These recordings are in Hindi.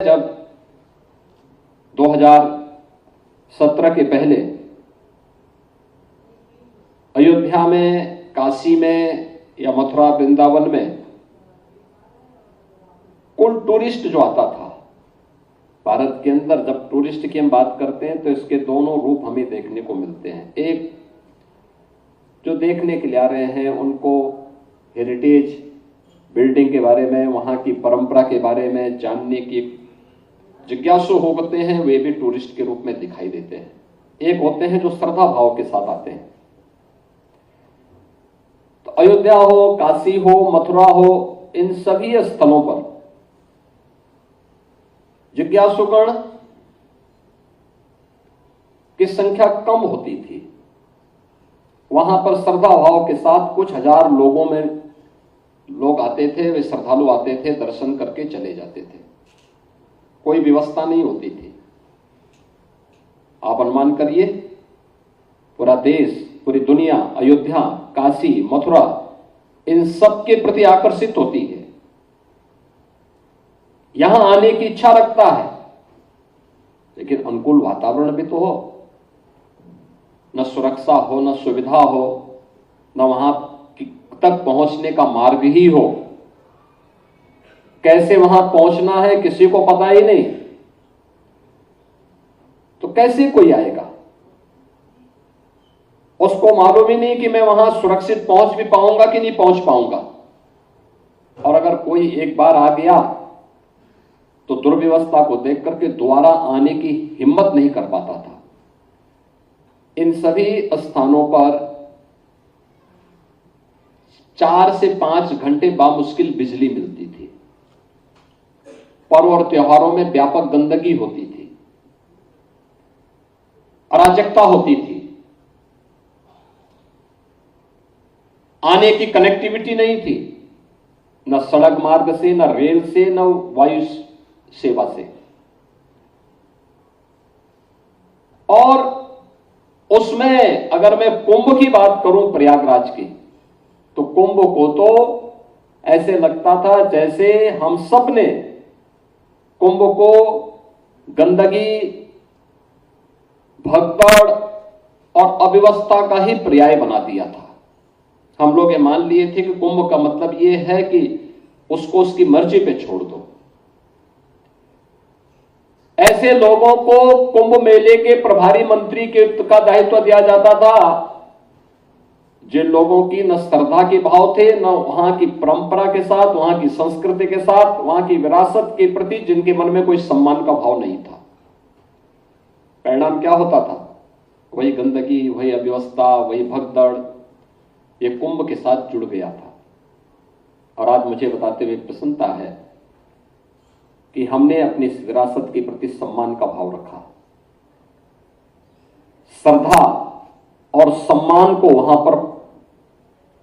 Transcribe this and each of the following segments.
जब 2017 के पहले अयोध्या में, काशी में या मथुरा वृंदावन में कुल टूरिस्ट जो आता था, भारत के अंदर जब टूरिस्ट की हम बात करते हैं तो इसके दोनों रूप हमें देखने को मिलते हैं। एक जो देखने के लिए आ रहे हैं, उनको हेरिटेज बिल्डिंग के बारे में, वहां की परंपरा के बारे में जानने की जिज्ञासु होते हैं, वे भी टूरिस्ट के रूप में दिखाई देते हैं। एक होते हैं जो श्रद्धा भाव के साथ आते हैं। तो अयोध्या हो, काशी हो, मथुरा हो, इन सभी स्थलों पर जिज्ञासुगण की संख्या कम होती थी। वहां पर श्रद्धा भाव के साथ कुछ हजार लोगों में लोग आते थे, वे श्रद्धालु आते थे, दर्शन करके चले जाते थे, कोई व्यवस्था नहीं होती थी। आप अनुमान करिए, पूरा देश, पूरी दुनिया अयोध्या, काशी, मथुरा इन सब के प्रति आकर्षित होती है, यहां आने की इच्छा रखता है, लेकिन अनुकूल वातावरण भी तो हो। न सुरक्षा हो, न सुविधा हो, न वहां तक पहुंचने का मार्ग ही हो। कैसे वहां पहुंचना है किसी को पता ही नहीं, तो कैसे कोई आएगा? उसको मालूम ही नहीं कि मैं वहां सुरक्षित पहुंच भी पाऊंगा कि नहीं पहुंच पाऊंगा। और अगर कोई एक बार आ गया तो दुर्व्यवस्था को देख करके दोबारा आने की हिम्मत नहीं कर पाता था। इन सभी स्थानों पर 4 से 5 घंटे बामुश्किल बिजली मिलती थी। पर्व और त्योहारों में व्यापक गंदगी होती थी, अराजकता होती थी, आने की कनेक्टिविटी नहीं थी, न सड़क मार्ग से, न रेल से, न वायु सेवा से। और उसमें अगर मैं कुंभ की बात करूं प्रयागराज की, तो कुंभ को तो ऐसे लगता था जैसे हम सब ने कुंभ को गंदगी, भगदड़ और अव्यवस्था का ही पर्याय बना दिया था। हम लोग ये मान लिए थे कि कुंभ का मतलब ये है कि उसको उसकी मर्जी पे छोड़ दो। ऐसे लोगों को कुंभ मेले के प्रभारी मंत्री का दायित्व दिया जाता था जिन लोगों की न श्रद्धा के भाव थे, न वहां की परंपरा के साथ, वहां की संस्कृति के साथ, वहां की विरासत के प्रति जिनके मन में कोई सम्मान का भाव नहीं था। परिणाम क्या होता था? वही गंदगी, वही अव्यवस्था, वही भगदड़, ये कुंभ के साथ जुड़ गया था। और आज मुझे बताते हुए प्रसन्नता है कि हमने अपनी इस विरासत के प्रति सम्मान का भाव रखा, श्रद्धा और सम्मान को वहां पर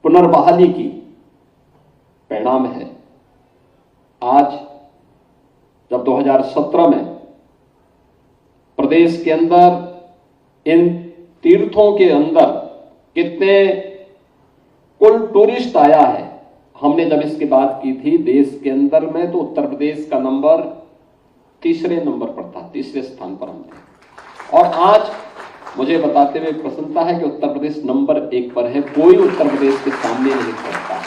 पुनर्बहाली की। परिणाम है आज जब 2017 में प्रदेश के अंदर इन तीर्थों के अंदर कितने कुल टूरिस्ट आया है। हमने जब इसकी बात की थी देश के अंदर में, तो उत्तर प्रदेश का नंबर तीसरे नंबर पर था, तीसरे स्थान पर हम थे। और आज मुझे बताते हुए प्रसन्नता है कि उत्तर प्रदेश नंबर 1 पर है, कोई उत्तर प्रदेश के सामने नहीं खड़ता।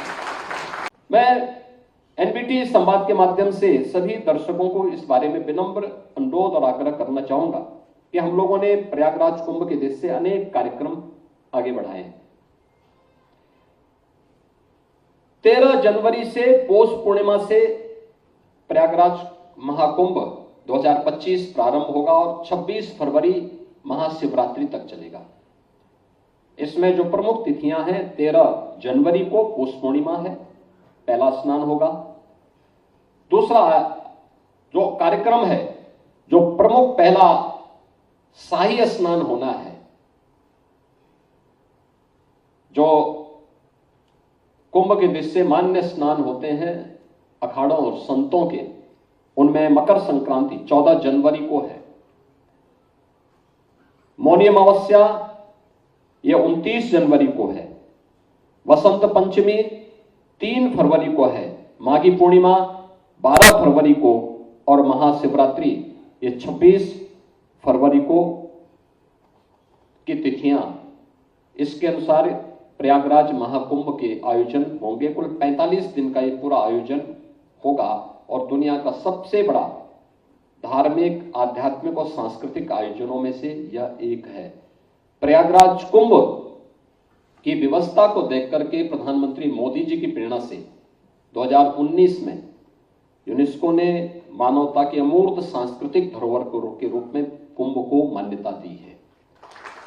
मैं एनबीटी संवाद के माध्यम से सभी दर्शकों को इस बारे में विनम्र अनुरोध और आग्रह करना चाहूंगा कि हम लोगों ने प्रयागराज कुंभ के देश से अनेक कार्यक्रम आगे बढ़ाए हैं। 13 जनवरी से पौष पूर्णिमा से प्रयागराज महाकुंभ 2025 प्रारंभ होगा और 26 फरवरी महाशिवरात्रि तक चलेगा। इसमें जो प्रमुख तिथियां हैं, 13 जनवरी को पौष पूर्णिमा है, पहला स्नान होगा। दूसरा जो कार्यक्रम है, जो प्रमुख पहला शाही स्नान होना है, जो कुंभ के दृश्य मान्य स्नान होते हैं अखाड़ों और संतों के, उनमें मकर संक्रांति 14 जनवरी को है। मौनी अमावस्या ये 29 जनवरी को है। वसंत पंचमी 3 फरवरी को है। माघी पूर्णिमा 12 फरवरी को और महाशिवरात्रि, ये 26 फरवरी को की तिथियां, इसके अनुसार प्रयागराज महाकुंभ के आयोजन होंगे। कुल 45 दिन का ये पूरा आयोजन होगा और दुनिया का सबसे बड़ा धार्मिक, आध्यात्मिक और सांस्कृतिक आयोजनों में से यह एक है। प्रयागराज कुंभ की व्यवस्था को देख करके प्रधानमंत्री मोदी जी की प्रेरणा से 2019 में यूनेस्को ने मानवता की अमूर्त सांस्कृतिक धरोहर के रूप में कुंभ को मान्यता दी है।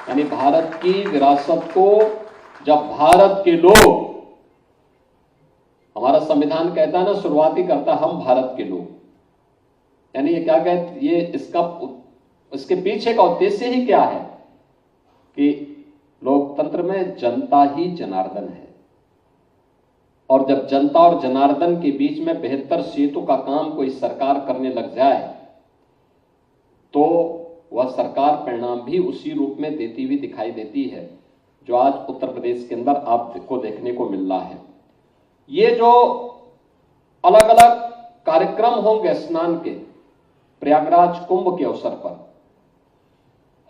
यानी भारत की विरासत को जब भारत के लोग, हमारा संविधान कहता है ना, शुरुआती करता हम भारत के लोग, यानी ये क्या कहते, ये इसके पीछे का उद्देश्य ही क्या है कि लोकतंत्र में जनता ही जनार्दन है, और जब जनता और जनार्दन के बीच में बेहतर सेतु का काम कोई सरकार करने लग जाए तो वह सरकार परिणाम भी उसी रूप में देती हुई दिखाई देती है, जो आज उत्तर प्रदेश के अंदर आपको देखने को मिल रहा है। ये जो अलग अलग कार्यक्रम होंगे स्नान के प्रयागराज कुंभ के अवसर पर,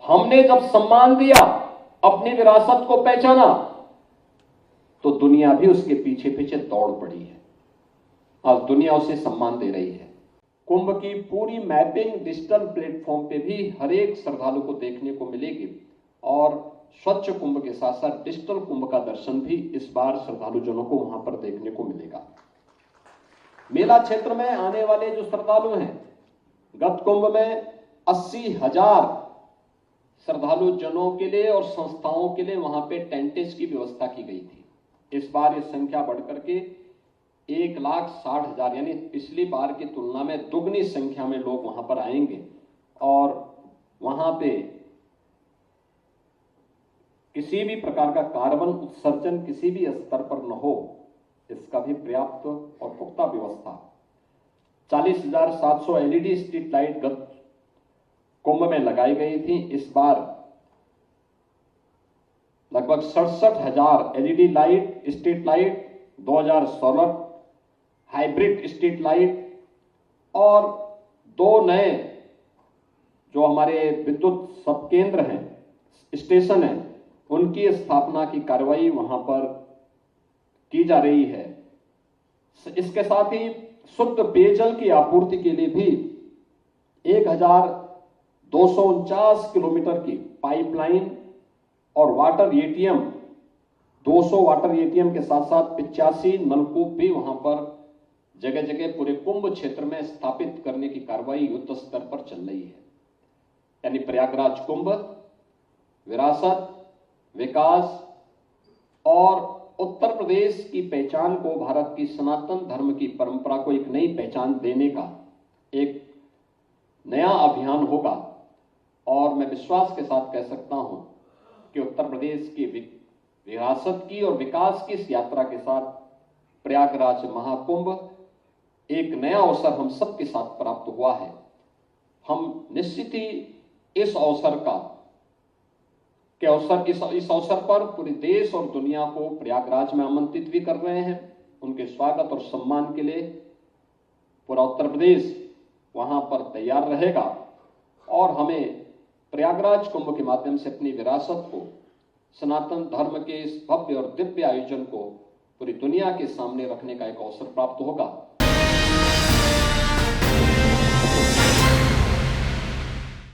हमने जब सम्मान दिया, अपनी विरासत को पहचाना, तो दुनिया भी उसके पीछे पीछे दौड़ पड़ी है। आज दुनिया उसे सम्मान दे रही है। कुंभ की पूरी मैपिंग डिजिटल प्लेटफॉर्म पे भी हर एक श्रद्धालु को देखने को मिलेगी, और स्वच्छ कुंभ के साथ साथ डिजिटल कुंभ का दर्शन भी इस बार श्रद्धालुजनों को वहां पर देखने को मिलेगा। मेला क्षेत्र में आने वाले जो श्रद्धालु हैं, गत कुंभ में 80,000 श्रद्धालु जनों के लिए और संस्थाओं के लिए वहां पे टेंटेज की व्यवस्था की गई थी। इस बार ये संख्या बढ़कर के 1,60,000, यानी पिछली बार की तुलना में दुगनी संख्या में लोग वहां पर आएंगे, और वहां पे किसी भी प्रकार का कार्बन उत्सर्जन किसी भी स्तर पर न हो, इसका भी पर्याप्त और पुख्ता व्यवस्था। 40,700 एलईडी स्ट्रीट लाइट गत कुंभ में लगाई गई थी। इस बार लगभग 67,000 LED light, street light, 2,000 solar hybrid street light और 2 नए जो हमारे विद्युत सब केंद्र हैं, स्टेशन हैं, उनकी स्थापना की कार्रवाई वहां पर की जा रही है। इसके साथ ही शुद्ध पेयजल की आपूर्ति के लिए भी 1,249 किलोमीटर की पाइपलाइन और वाटर एटीएम, 200 वाटर एटीएम के साथ साथ 85 नलकूप भी वहां पर जगह जगह पूरे कुंभ क्षेत्र में स्थापित करने की कार्रवाई युद्ध स्तर पर चल रही है। यानी प्रयागराज कुंभ विरासत, विकास और उत्तर प्रदेश की पहचान को, भारत की सनातन धर्म की परंपरा को एक नई पहचान देने का एक नया अभियान होगा। और मैं विश्वास के साथ कह सकता हूं कि उत्तर प्रदेश की विरासत की और विकास की इस यात्रा के साथ प्रयागराज महाकुंभ एक नया अवसर हम सबके साथ प्राप्त हुआ है। हम निश्चित ही इस अवसर इस अवसर पर पूरे देश और दुनिया को प्रयागराज में आमंत्रित भी कर रहे हैं। उनके स्वागत और सम्मान के लिए पूरा उत्तर प्रदेश वहां पर तैयार रहेगा, और हमें प्रयागराज कुंभ के माध्यम से अपनी विरासत को, सनातन धर्म के इस भव्य और दिव्य आयोजन को पूरी दुनिया के सामने रखने का एक अवसर प्राप्त होगा।